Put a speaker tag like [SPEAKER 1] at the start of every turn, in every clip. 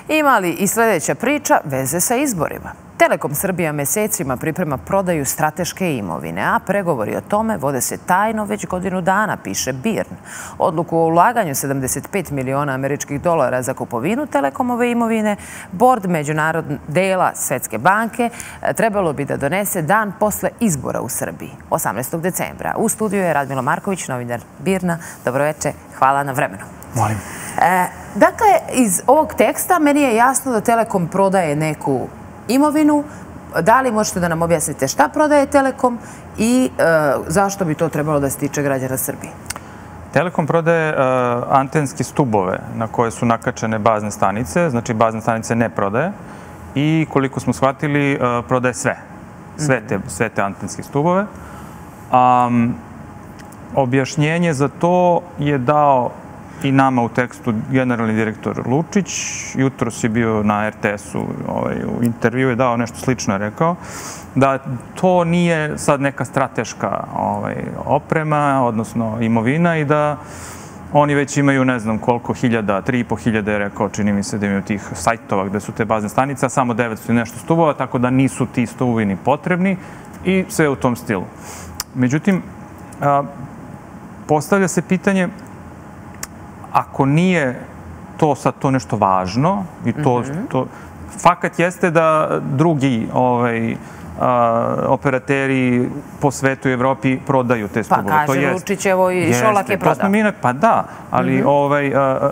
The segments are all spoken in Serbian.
[SPEAKER 1] Ima li i sljedeća priča veze sa izborima? Telekom Srbija mesecima priprema prodaju strateške imovine, a pregovori o tome vode se tajno već godinu dana, piše BIRN. Odluku o ulaganju 75 miliona američkih dolara za kupovinu Telekomove imovine, bord međunarodnog dela Svetske banke trebalo bi da donese dan posle izbora u Srbiji, 18. decembra. U studiju je Radmilo Marković, novinar BIRN-a. Dobroveče, hvala na vremenu.
[SPEAKER 2] Molim.
[SPEAKER 1] Dakle, iz ovog teksta meni je jasno da Telekom prodaje neku imovinu. Da li možete da nam objasnite šta prodaje Telekom i zašto bi to trebalo da se tiče građana Srbije?
[SPEAKER 2] Telekom prodaje antenske stubove na koje su nakačene bazne stanice, znači bazne stanice ne prodaje i koliko smo shvatili prodaje sve te antenske stubove. Objašnjenje za to je dao i nama u tekstu generalni direktor Lučić. Jutros je bio na RTS-u, u intervju je dao nešto slično, je rekao, da to nije sad neka strateška oprema, odnosno imovina i da oni već imaju ne znam koliko hiljada, 3.500 je rekao, čini mi se da imaju tih sajtova gde su te bazne stanice, a samo 900 i nešto stubova, tako da nisu ti stubovi ni potrebni i sve u tom stilu. Međutim, postavlja se pitanje, ako nije to sad to nešto važno, i to fakat jeste da drugi operateri po svetu i Evropi prodaju te stubove.
[SPEAKER 1] Pa kaže Lučić, evo i Šolak je prodao.
[SPEAKER 2] Pa da, ali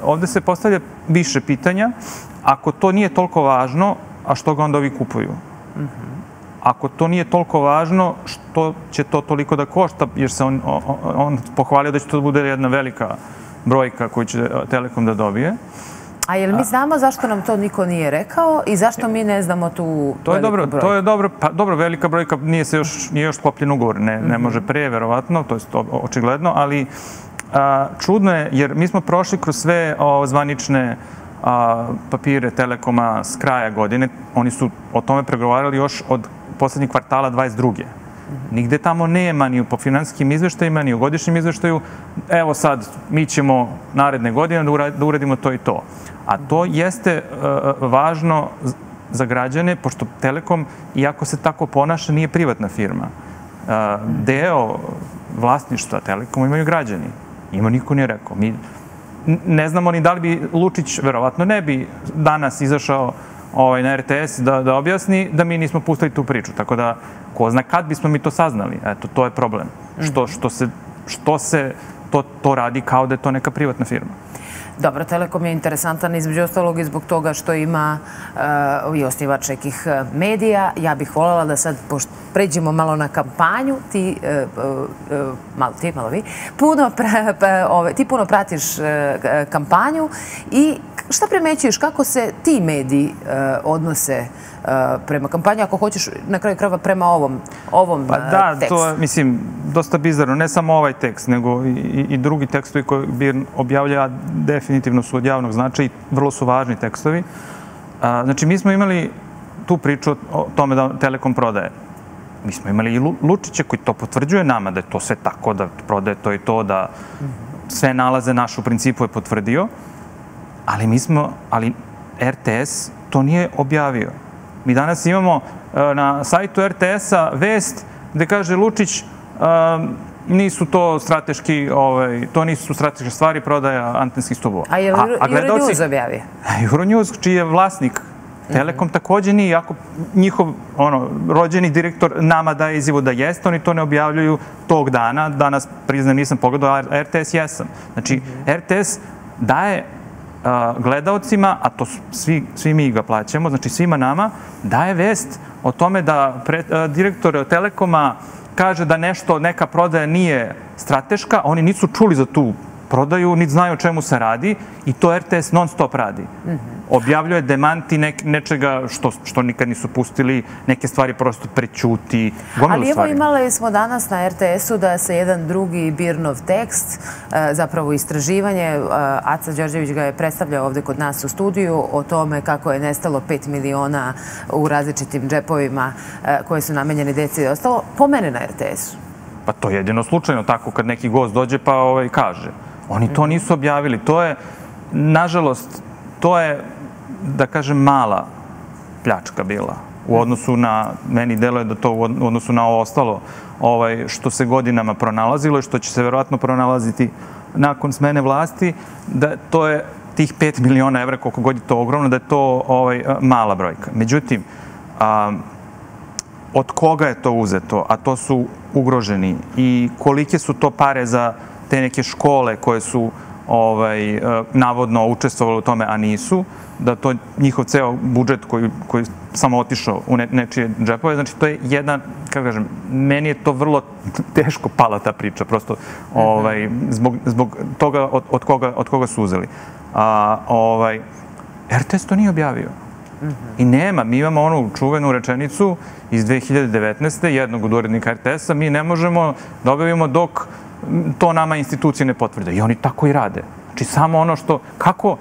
[SPEAKER 2] ovde se postavlja više pitanja. Ako to nije toliko važno, a što ga onda ovi kupuju? Ako to nije toliko važno, što će to toliko da košta? Jer se on pohvalio da će to bude jedna velika brojka koju će Telekom da dobije.
[SPEAKER 1] A jel mi znamo zašto nam to niko nije rekao i zašto mi ne znamo tu veliku brojku?
[SPEAKER 2] To je dobro. Pa dobro, velika brojka nije još sklopljen ugovor. Ne može pre, verovatno, to je očigledno, ali čudno je jer mi smo prošli kroz sve zvanične papire Telekoma s kraja godine. Oni su o tome pregovarali još od poslednjeg kvartala 22. Nigde tamo nema ni po finansijskim izveštajima, ni u godišnjem izveštaju. Evo sad, mi ćemo naredne godine da uradimo to i to. A to jeste važno za građane, pošto Telekom, iako se tako ponaša, nije privatna firma. Deo vlasništva Telekoma imaju građani. Njima niko nije rekao. Mi ne znamo ni da li bi Lučić, verovatno ne bi danas izašao na RTS da objasni da mi nismo pustili tu priču. Tako da, ko zna kad bismo mi to saznali. Eto, to je problem. Što se to radi kao da je to neka privatna firma.
[SPEAKER 1] Dobro, Telekom je interesantan između ostalog i zbog toga što ima i osnivač nekih medija. Ja bih voljela da sad pređemo malo na kampanju. Ti puno pratiš kampanju i šta primećuješ, kako se ti mediji odnose prema kampanji, ako hoćeš na kraju krajeva prema ovom tekstu?
[SPEAKER 2] Pa da, to je, mislim, dosta bizarno. Ne samo ovaj tekst, nego i drugi tekstovi koji BIRN objavlja definitivno su od javnog značaja i vrlo su važni tekstovi. Znači, mi smo imali tu priču o tome da Telekom prodaje. Mi smo imali i Lučića koji to potvrđuje nama, da je to sve tako, da prodaje to i to, da sve nalaze naš u principu je potvrdio. Ali RTS to nije objavio. Mi danas imamo na sajtu RTS-a vest gde kaže Lučić nisu to strateški, to nisu strateške stvari prodaja antenskih stubova.
[SPEAKER 1] A je Euronews objavio?
[SPEAKER 2] Euronews, čiji je vlasnik Telekom, takođe nije, ako njihov rođeni direktor nama daje izjavu da jeste, oni to ne objavljuju tog dana. Danas, priznam, nisam pogledao, a RTS jesam. Znači, RTS daje gledaocima, a to svi mi ga plaćamo, znači svima nama, daje vest o tome da direktor Telekoma kaže da neka prodaja nije strateška, oni nisu čuli za tu prodaju, niti znaju o čemu se radi i to RTS non stop radi. Objavljuje demanti nečega što nikad nisu pustili, neke stvari prosto prećuti, gomilu stvari.
[SPEAKER 1] Ali evo imali smo danas na RTS-u da se jedan drugi BIRN-ov tekst, zapravo istraživanje, Aca Đorđević ga je predstavljao ovde kod nas u studiju, o tome kako je nestalo 5 miliona u različitim džepovima koje su namenjeni deci i ostalo, pomene na RTS-u.
[SPEAKER 2] Pa to je jedino slučajno tako kad neki gost dođe pa kaže. Oni to nisu objavili. To je, nažalost, to je da kažem, mala pljačka bila. U odnosu na, meni deluje da to u odnosu na ovo ostalo što se godinama pronalazilo i što će se verovatno pronalaziti nakon smene vlasti, da to je tih 5 miliona evra, koliko god je to ogromno, da je to mala brojka. Međutim, od koga je to uzeto, a to su ugroženi, i kolike su to pare za te neke škole koje su navodno učestvovali u tome, a nisu, da to njihov ceo budžet koji samo otišao u nečije džepove, znači to je jedna, kako kažem, meni je to vrlo teško pala ta priča, prosto zbog toga od koga su uzeli. RTS to nije objavio. I nema, mi imamo onu čuvenu rečenicu iz 2019. jednog od urednika RTS-a, mi ne možemo da objavimo dok to nama institucije ne potvrde. I oni tako i rade. Znači samo ono što, kako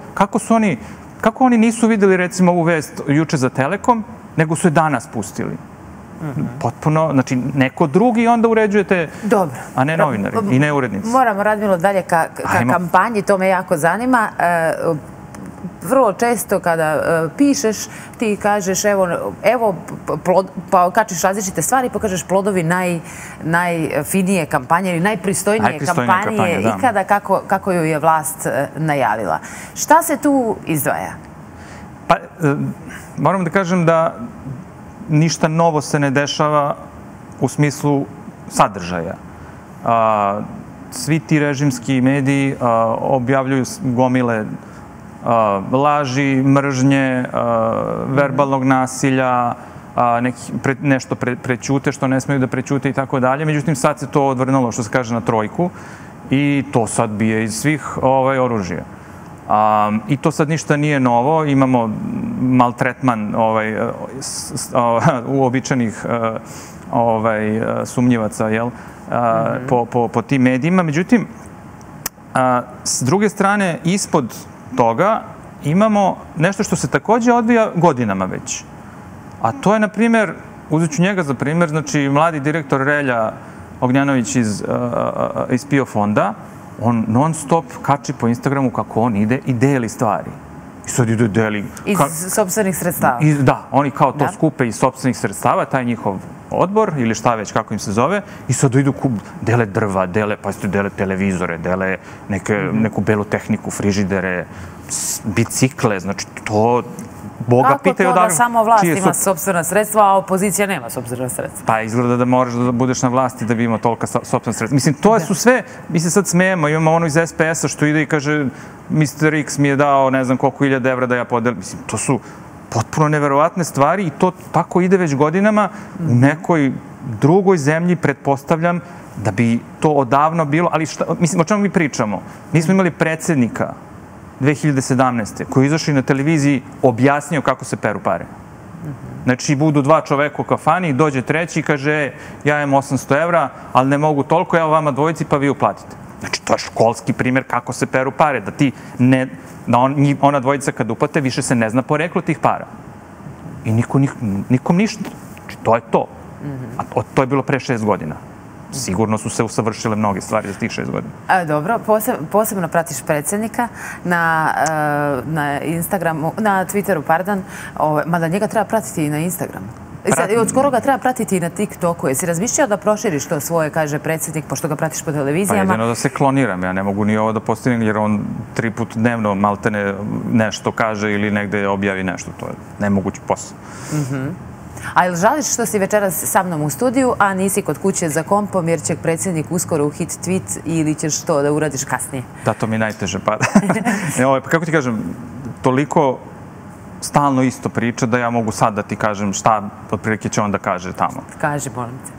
[SPEAKER 2] oni nisu videli recimo ovu vest juče za Telekom, nego su je danas pustili. Potpuno, znači neko drugi onda uređujete, a ne novinari i ne urednici.
[SPEAKER 1] Moramo, Radmilo, dalje ka kampanji, to me jako zanima. Vrlo često kada pišeš, ti kažeš, evo, pa kačiš različite stvari, pa kažeš plodovi najfinije kampanje ili najpristojnije kampanje ikada, kako ju je vlast najavila. Šta se tu izdvaja?
[SPEAKER 2] Pa, moram da kažem da ništa novo se ne dešava u smislu sadržaja. Svi ti režimski mediji objavljuju gomile laži, mržnje, verbalnog nasilja, nešto prećute što ne smeju da prećute i tako dalje. Međutim, sad se to odvrnulo, što se kaže, na trojku i to sad bije iz svih oružja. I to sad ništa nije novo. Imamo maltretman uobičajenih sumnjivaca po tim medijima. Međutim, s druge strane, ispod toga imamo nešto što se takođe odvija godinama već. A to je, na primjer, uzet ću njega za primjer, znači mladi direktor Relja Ognjanović iz PIO fonda, on non stop kači po Instagramu kako on ide i deli stvari. I sad ide deli...
[SPEAKER 1] Iz sopstvenih sredstava.
[SPEAKER 2] Da, oni kao to skupe iz sopstvenih sredstava, taj njihov odbor ili šta već, kako im se zove, i sad idu dele drva, dele televizore, dele neku belu tehniku, frižidere, bicikle, znači to... Boga pitaju
[SPEAKER 1] da samo vlast ima sopstvena sredstva, a opozicija nema sopstvena sredstva?
[SPEAKER 2] Pa izgleda da moraš da budeš na vlasti da bi imao tolika sopstvena sredstva. Mislim, to su sve, mi se sad smijemo, imamo ono iz SPS-a što ide i kaže Mr. X mi je dao ne znam koliko 1000 evra da ja podelim. Mislim, to su potpuno neverovatne stvari i to tako ide već godinama u nekoj drugoj zemlji, pretpostavljam da bi to odavno bilo, ali mislim, o čemu mi pričamo? Mi smo imali predsjednika 2017. koji je izašao na televiziji, objasnio kako se peru pare. Znači, budu dva čoveka u kafani, dođe treći i kaže, ja imam 800 evra, ali ne mogu toliko, evo vama dvojici, pa vi uplatite. Znači, to je školski primjer kako se peru pare, da ona dvojica kad uplate, više se ne zna poreklo tih para. I nikom ništa. Znači, to je to. A to je bilo pre 6 godina. Sigurno su se usavršile mnoge stvari za tih 6 godina.
[SPEAKER 1] Dobro, posebno pratiš predsjednika na Instagramu, na Twitteru, pardon, mada njega treba pratiti i na Instagramu. Od skoro ga treba pratiti i na TikToku. Jesi razmišljao da proširiš to svoje, kaže predsjednik, pošto ga pratiš po televizijama?
[SPEAKER 2] Pa jedino da se kloniram. Ja ne mogu ni ovo da postignem, jer on 3 puta dnevno maltene nešto kaže ili negde objavi nešto. To je nemogući posao.
[SPEAKER 1] A ili žališ što si večeras sa mnom u studiju, a nisi kod kuće za kompom, jer će predsjednik uskoro u hit tweet, ili ćeš to da uradiš kasnije?
[SPEAKER 2] Da, to mi najteže pada. Kako ti kažem, toliko stalno isto priča da ja mogu sad da ti kažem šta otprilike će on da kaže tamo.
[SPEAKER 1] Kaži, molim te.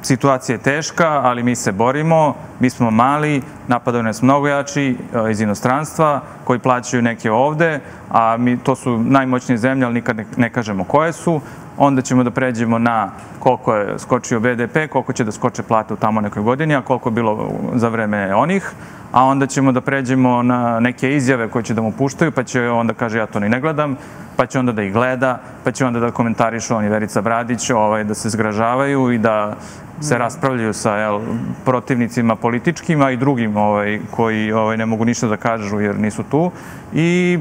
[SPEAKER 2] Situacija je teška, ali mi se borimo, mi smo mali, napadaju nas mnogo jači iz inostranstva, koji plaćaju neke ovde, a to su najmoćnije zemlje, ali nikad ne kažemo koje su. Onda ćemo da pređemo na koliko je skočio BDP, koliko će da skoče plate u tamo nekoj godini, a koliko je bilo za vreme onih. A onda ćemo da pređemo na neke izjave koje će da mu puštaju, pa će onda kaže ja to ni ne gledam, pa će onda da ih gleda, pa će onda da komentarišu oni Verica Bradić, da se zgražavaju i da se raspravljaju sa protivnicima političkima i drugim koji ne mogu ništa da kažu jer nisu tu. I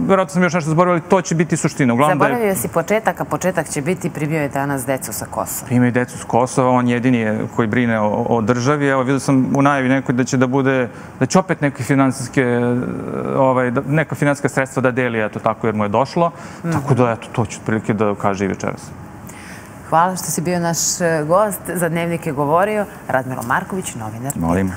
[SPEAKER 2] vjerojatno sam još nešto zaboravio, ali to će biti suština.
[SPEAKER 1] Zaboravio si početak, a početak će biti primio je danas decu sa Kosova.
[SPEAKER 2] Primio je decu s Kosova, on jedini je koji brine o državi. Evo, vidio sam u najavi nekoj da će opet neka finansijska sredstva da deli, eto tako, jer mu je došlo. Tako da, eto, to ću otprilike da kaže i večeras.
[SPEAKER 1] Hvala što si bio naš gost. Za Dnevnik je govorio Radmilo Marković, novinar.
[SPEAKER 2] Molim.